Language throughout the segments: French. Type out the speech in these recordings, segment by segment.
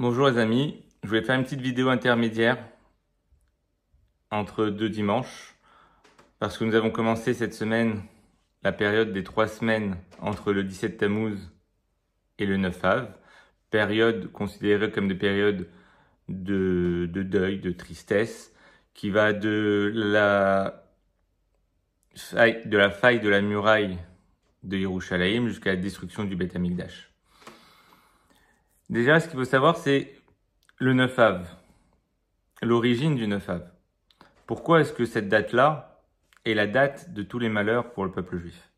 Bonjour les amis, je voulais faire une petite vidéo intermédiaire entre deux dimanches parce que nous avons commencé cette semaine la période des 3 semaines entre le 17 Tammuz et le 9 Av, période considérée comme des périodes de deuil, de tristesse, qui va de la faille de la muraille de Yerushalayim jusqu'à la destruction du Beth Amikdash. Déjà, ce qu'il faut savoir, c'est le 9 Av, l'origine du 9 Av. Pourquoi est-ce que cette date-là est la date de tous les malheurs pour le peuple juif?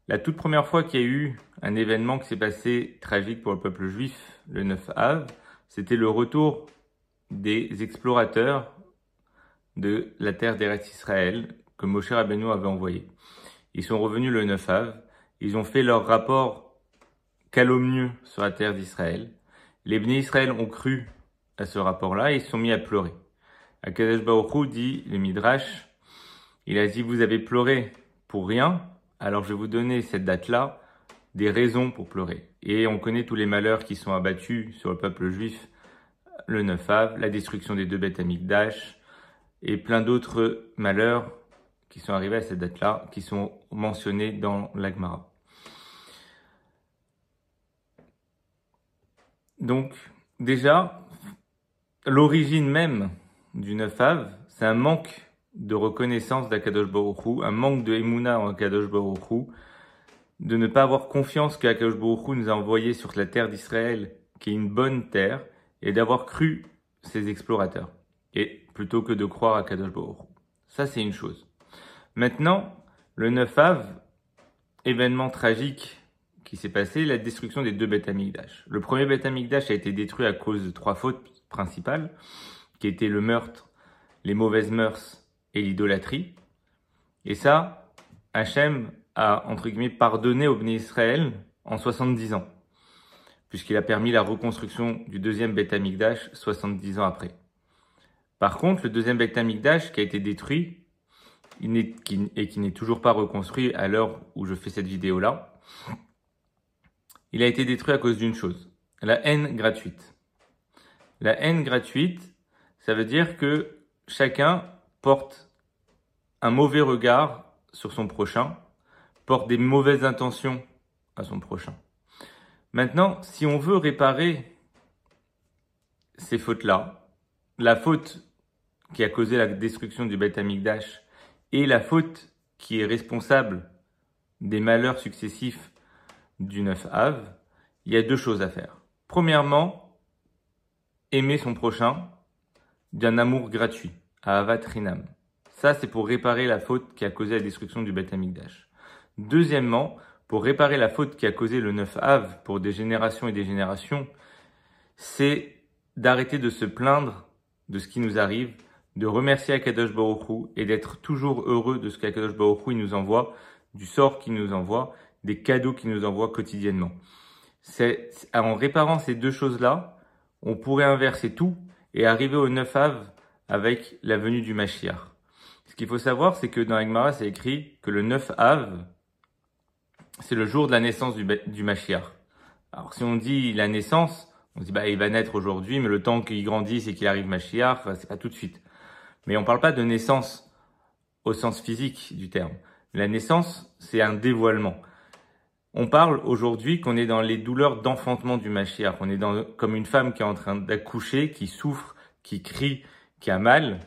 La toute première fois qu'il y a eu un événement qui s'est passé tragique pour le peuple juif, le 9 Av, c'était le retour des explorateurs de la terre d'Eretz Israël que Moshe Rabbeinu avait envoyé. Ils sont revenus le 9 Av, ils ont fait leur rapport calomnieux sur la terre d'Israël. Les Bnei Israël ont cru à ce rapport-là et ils se sont mis à pleurer. Akadosh Baruch Hu dit, le Midrash, il a dit, vous avez pleuré pour rien, alors je vais vous donner cette date-là, des raisons pour pleurer. Et on connaît tous les malheurs qui sont abattus sur le peuple juif le 9 Av, la destruction des 2 Beth Amikdash, et plein d'autres malheurs qui sont arrivés à cette date-là, qui sont mentionnés dans l'Agmara. Donc, déjà, l'origine même du 9 Av, c'est un manque de reconnaissance d'Akadosh Baruch Hu, un manque de Emouna en Akadosh Baruch Hu, de ne pas avoir confiance qu'Akadosh Baruch Hu nous a envoyé sur la terre d'Israël, qui est une bonne terre, et d'avoir cru ces explorateurs, et plutôt que de croire à Akadosh Baruch Hu. Ça, c'est une chose. Maintenant, le 9 Av, événement tragique qui s'est passé, la destruction des 2 Beth Amikdash. Le premier Beth Amikdash a été détruit à cause de 3 fautes principales, qui étaient le meurtre, les mauvaises mœurs et l'idolâtrie. Et ça, Hachem a, entre guillemets, pardonné au Bnei Israël en 70 ans, puisqu'il a permis la reconstruction du 2e Beth Amikdash 70 ans après. Par contre, le 2e Beth Amikdash qui a été détruit, qui n'est toujours pas reconstruit à l'heure où je fais cette vidéo-là, il a été détruit à cause d'une chose, la haine gratuite. La haine gratuite, ça veut dire que chacun porte un mauvais regard sur son prochain, porte des mauvaises intentions à son prochain. Maintenant, si on veut réparer ces fautes-là, la faute qui a causé la destruction du Beth Amikdash et la faute qui est responsable des malheurs successifs du 9 Av, il y a 2 choses à faire. Premièrement, aimer son prochain d'un amour gratuit, à Avat Rinam. Ça, c'est pour réparer la faute qui a causé la destruction du Beth Amikdash. Deuxièmement, pour réparer la faute qui a causé le 9 Av pour des générations et des générations, c'est d'arrêter de se plaindre de ce qui nous arrive, de remercier Akadosh Baruch Hu et d'être toujours heureux de ce qu'Akadosh Baruch Hu nous envoie, du sort qu'il nous envoie, des cadeaux qu'il nous envoie quotidiennement. C'est en réparant ces 2 choses-là, on pourrait inverser tout et arriver au 9 Av avec la venue du Mashiach. Ce qu'il faut savoir, c'est que dans la Gemara, c'est écrit que le 9 Av, c'est le jour de la naissance du Mashiach. Alors si on dit la naissance, on se dit il va naître aujourd'hui, mais le temps qu'il grandisse et qu'il arrive Mashiach, c'est pas tout de suite. Mais on parle pas de naissance au sens physique du terme. La naissance, c'est un dévoilement. On parle aujourd'hui qu'on est dans les douleurs d'enfantement du Mashiach. On est comme une femme qui est en train d'accoucher, qui souffre, qui crie, qui a mal.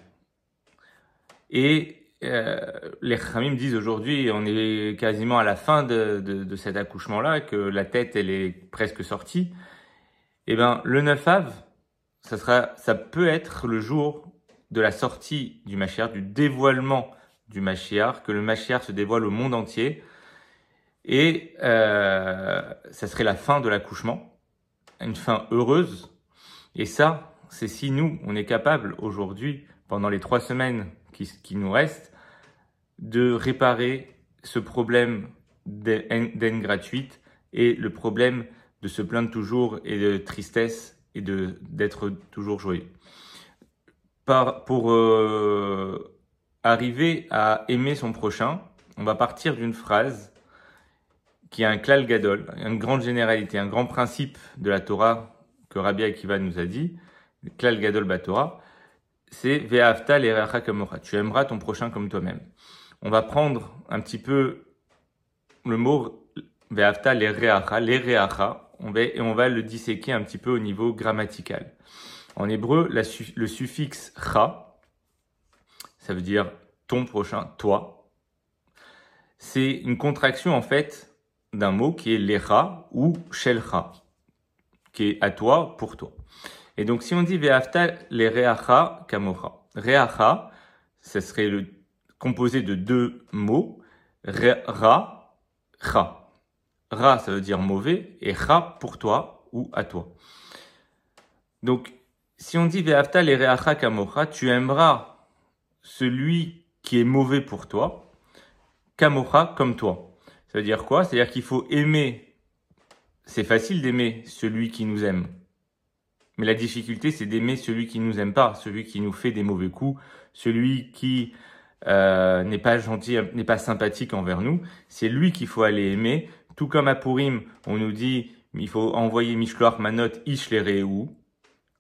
Et les Chachamim disent aujourd'hui, on est quasiment à la fin de cet accouchement-là, que la tête, elle est presque sortie. Eh ben, le 9 Av, ça peut être le jour de la sortie du Mashiach, du dévoilement du Mashiach, que le Mashiach se dévoile au monde entier. Et ça serait la fin de l'accouchement, une fin heureuse. Et ça, c'est si nous, on est capable aujourd'hui, pendant les 3 semaines qui nous restent, de réparer ce problème d'haine gratuite et le problème de se plaindre toujours et de tristesse et d'être toujours joyeux. Pour arriver à aimer son prochain, on va partir d'une phrase qui est un klal gadol, une grande généralité, un grand principe de la Torah que Rabbi Akiva nous a dit, Klal Gadol Batora, c'est Ve'ahavta l'ereacha kamocha. Tu aimeras ton prochain comme toi-même. On va prendre un petit peu le mot Ve'ahavta l'ereacha, et on va le disséquer un petit peu au niveau grammatical. En hébreu, le suffixe cha, ça veut dire ton prochain, toi. C'est une contraction en fait d'un mot qui est lecha ou shelcha, qui est à toi, pour toi. Et donc si on dit ve'ahavta l'ereacha kamocha, reacha, ça serait composé de deux mots, ra, cha. Ra, ça veut dire mauvais, et cha pour toi ou à toi. Donc, si on dit ve'ahavta l'ereacha kamocha, tu aimeras celui qui est mauvais pour toi, kamocha comme toi. Ça veut dire quoi? C'est-à-dire qu'il faut aimer, c'est facile d'aimer celui qui nous aime. Mais la difficulté, c'est d'aimer celui qui nous aime pas, celui qui nous fait des mauvais coups, celui qui n'est pas gentil, n'est pas sympathique envers nous. C'est lui qu'il faut aller aimer. Tout comme à Purim, on nous dit, il faut envoyer Mishloach Manot Ish Lereu,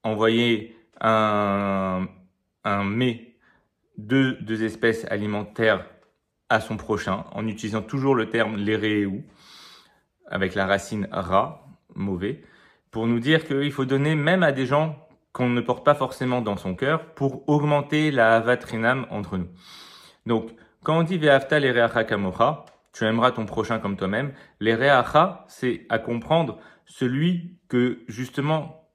envoyer un mets, deux espèces alimentaires à son prochain, en utilisant toujours le terme Lereu, avec la racine ra, mauvais, pour nous dire qu'il faut donner même à des gens qu'on ne porte pas forcément dans son cœur pour augmenter la avat rinam entre nous. Donc, quand on dit ve'ahavta l'ereacha kamocha, tu aimeras ton prochain comme toi-même, l'ereacha, c'est à comprendre celui que, justement,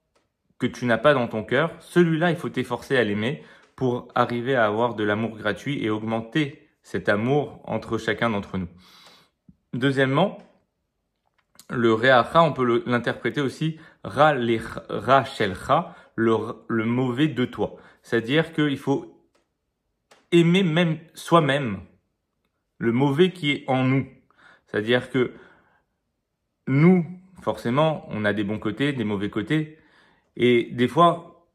que tu n'as pas dans ton cœur, celui-là, il faut t'efforcer à l'aimer pour arriver à avoir de l'amour gratuit et augmenter cet amour entre chacun d'entre nous. Deuxièmement, le reacha, on peut l'interpréter aussi ra shelcha, le mauvais de toi. C'est-à-dire qu'il faut aimer même soi-même le mauvais qui est en nous. C'est-à-dire que nous, forcément, on a des bons côtés, des mauvais côtés, et des fois,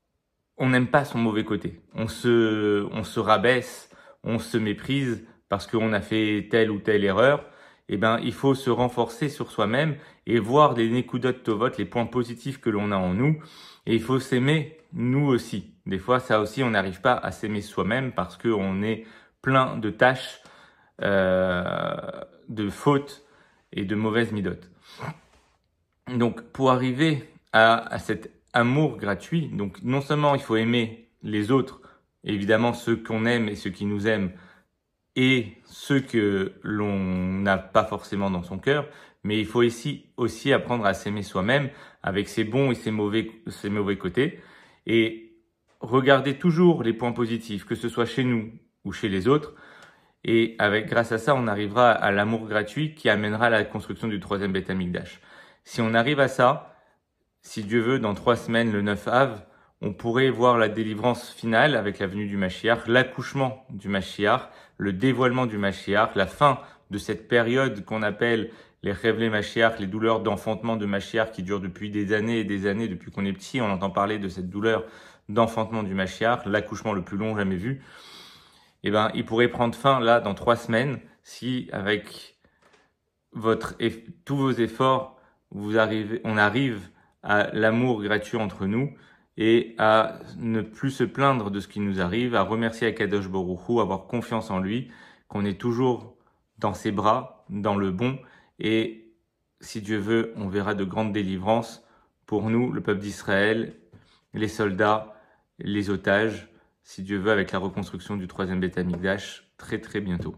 on n'aime pas son mauvais côté. On se rabaisse, on se méprise parce qu'on a fait telle ou telle erreur. Eh ben, il faut se renforcer sur soi-même et voir les nekudot tovot, les points positifs que l'on a en nous. Et il faut s'aimer nous aussi. Des fois, ça aussi, on n'arrive pas à s'aimer soi-même parce qu'on est plein de tâches, de fautes et de mauvaises midotes. Donc, pour arriver à cet amour gratuit, donc non seulement il faut aimer les autres, évidemment ceux qu'on aime et ceux qui nous aiment, et ceux que l'on n'a pas forcément dans son cœur, mais il faut aussi apprendre à s'aimer soi-même avec ses bons et ses mauvais côtés, et regarder toujours les points positifs, que ce soit chez nous ou chez les autres, et grâce à ça, on arrivera à l'amour gratuit qui amènera à la construction du troisième Beth Amikdash. Si on arrive à ça, si Dieu veut, dans 3 semaines, le 9 Av, on pourrait voir la délivrance finale avec la venue du Mashiach, l'accouchement du Mashiach, le dévoilement du Mashiach, la fin de cette période qu'on appelle les Revlé Mashiach, les douleurs d'enfantement de Mashiach qui durent depuis des années et des années, depuis qu'on est petit, on entend parler de cette douleur d'enfantement du Mashiach, l'accouchement le plus long jamais vu. Eh ben, il pourrait prendre fin là dans 3 semaines si avec tous vos efforts, on arrive à l'amour gratuit entre nous et à ne plus se plaindre de ce qui nous arrive, à remercier Akadosh Baruch Hu, avoir confiance en lui, qu'on est toujours dans ses bras, dans le bon, et si Dieu veut, on verra de grandes délivrances pour nous, le peuple d'Israël, les soldats, les otages, si Dieu veut, avec la reconstruction du troisième Beth Amikdash, très très bientôt.